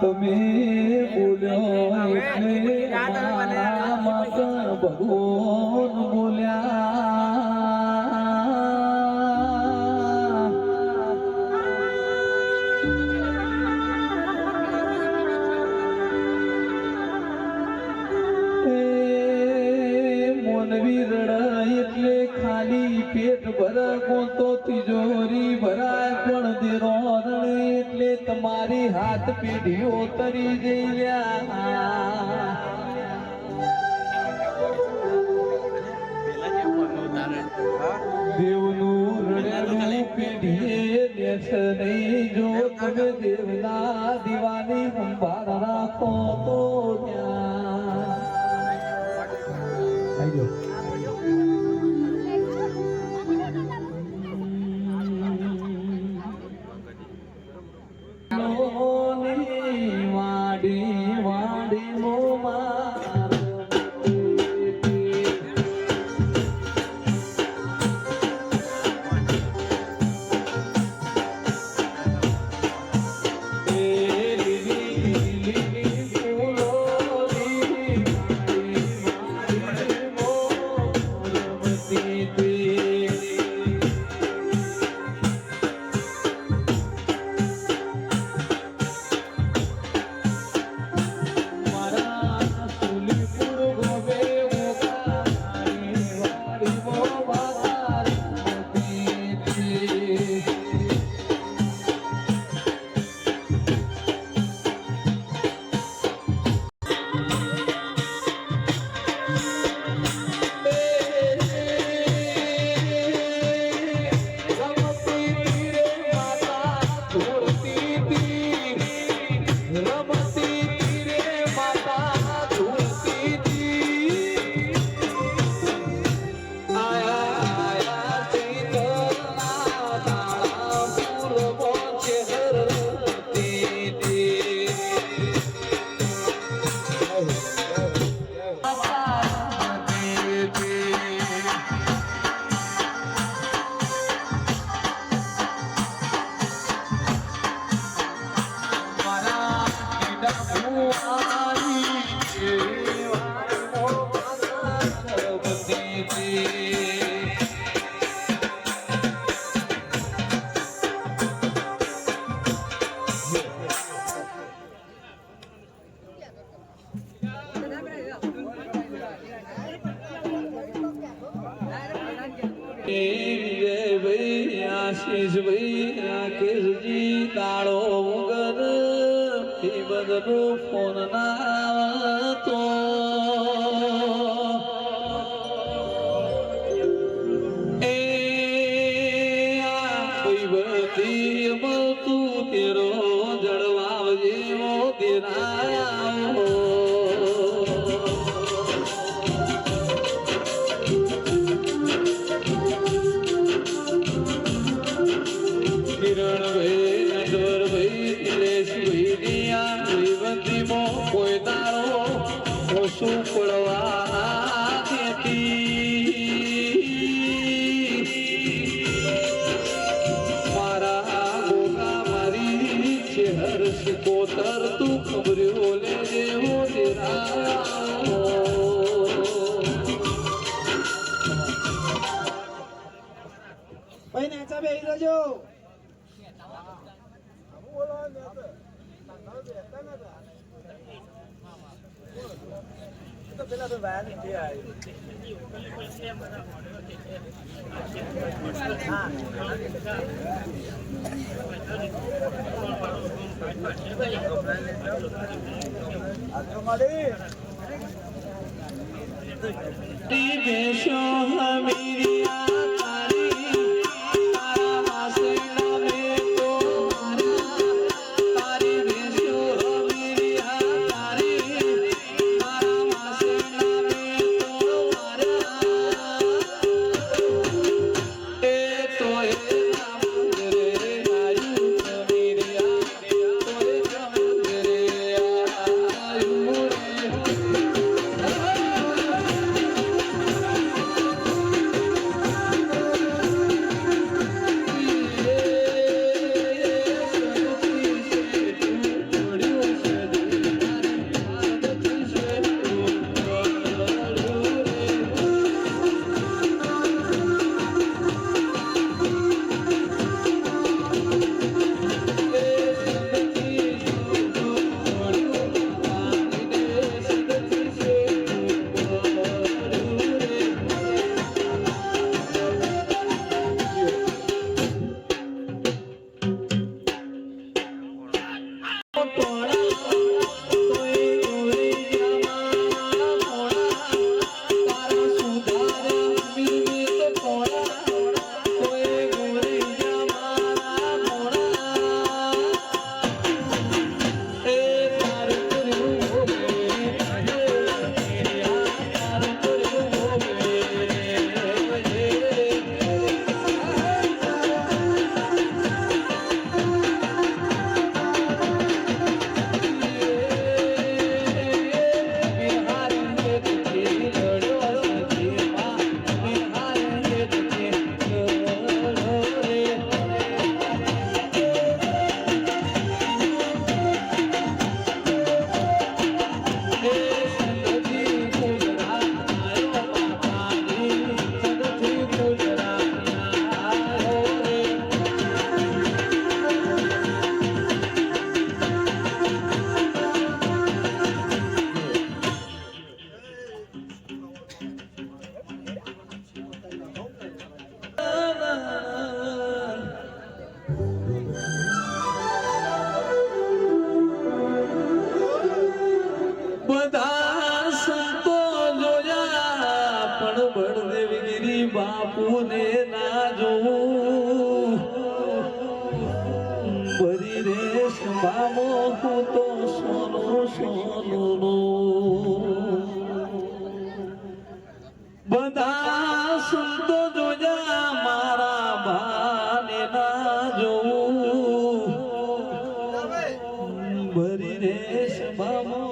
તમે બોલ્યો એટલે મારા માતા ભગવાન બોલ્યા મોનવી રડાય એટલે ખાલી પેટ ભરકો તો તિજોરી ભરાય પણ દેરો એટલે તમારી હાથ પેઢીઓ તરી જઈયા દેવનું રડેલું પેઢીએ દેશ નહીં જો તમે દેવના દીવાની સંભાળ રાખો તો ત્યાં વાડી વાડી મો આશીષ ભાઈ રાકેશજી તાળો વગર એ બદલો ફોન ના તો એ બધી મળતું તેરો જળવાવ જેવો દેરાયા કોઈ તારો ઓછું પડવા મારા ગોગા મારી છે હર્ષ કોતર તું ખબર્યો લે જેવો ભાઈ નેચા બેહી જજો તો પેલા તો વાયર નથી આવ્યો આજો માડી તી બેસો હમીરિયા બાપુને ના જોઉં ભરી રેશ મામો હું તો સોનું સોનું બધા સંતો જોયા મારા ભાને ના જોઉં ભરી રેશ મામો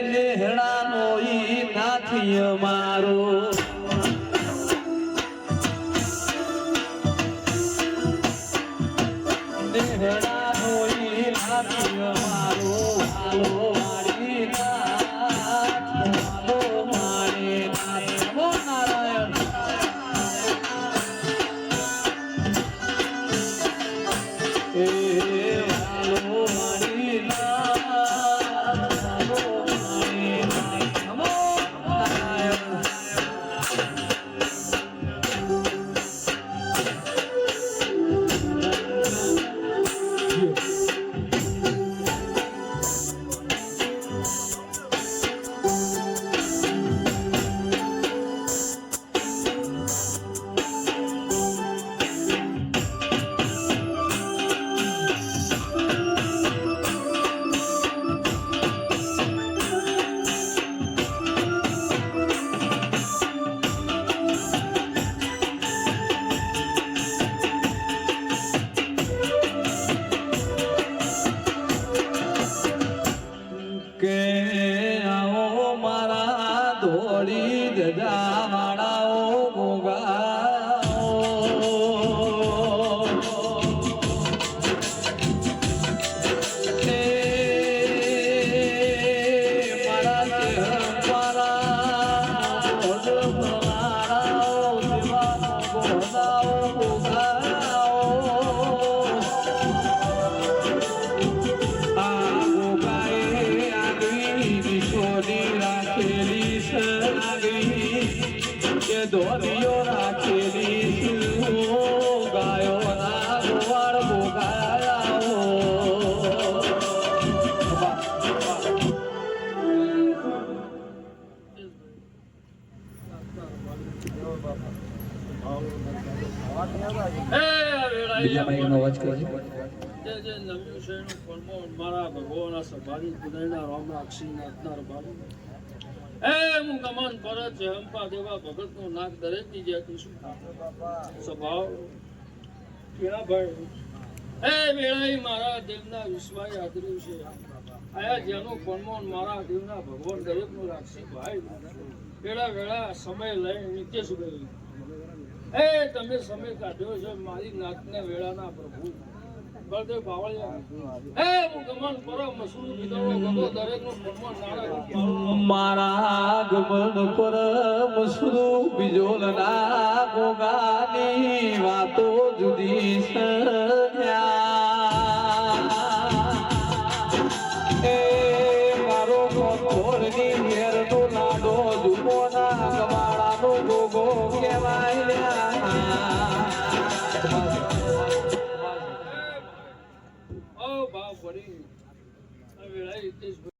નેહડાનો ઈ નાથી અમારો નેહડાનો ઈ નાથી અમારો હાલો મારી નાથ હાલો મારી નાથ નમો નારાયણ કે આવો મારા ધોળી ધજા વાળાઓ ગોગાઓ કે મારા મારા મારાઓ દેવા ગોગાઓ ગોગાઓ આ ગોગાએ દિશોની રાખેલી સનાગી કે દોરીઓ રાખેલી ગાયો ના ગોવાળ ગોગાયાઓ બીજા માઈકનો અવાજ કરજો જે નમ્યું છે એનું પરમો મારા ભગવાનના સભાની પુનઃના રામના અક્ષીનાથના રબારી હું ગમન પરત છે હંપા દેવા ભગતનો નાક દરેકની જ્યાંથી શું સ્વભાવ કેળા ભાઈ વેળાઈ મારા દેવના વિશ્વાય આદર્યું છે આયા જેનું પરમો મારા દેવના ભગવાન દરેકનું રાખશે ભાઈ વેળા વેળા સમય લઈને નિત્ય સુગઈ તમે સમય કાઢ્યો છે મારી નાતને વેળાના પ્રભુ બળદેવ બાવળિયા હું ગમન પરમ મસૂર વિદળો ગગો દરેકનું પરમો નારા મારા ગમન પર મસરૂ બીજોલના ગોગાની વાતો જુદી એ મારો ગોળની ઘેરનો લાડો જુમોના ગમાડાનો ગોગો કહેવાય ભાવ પડી વેળાઈ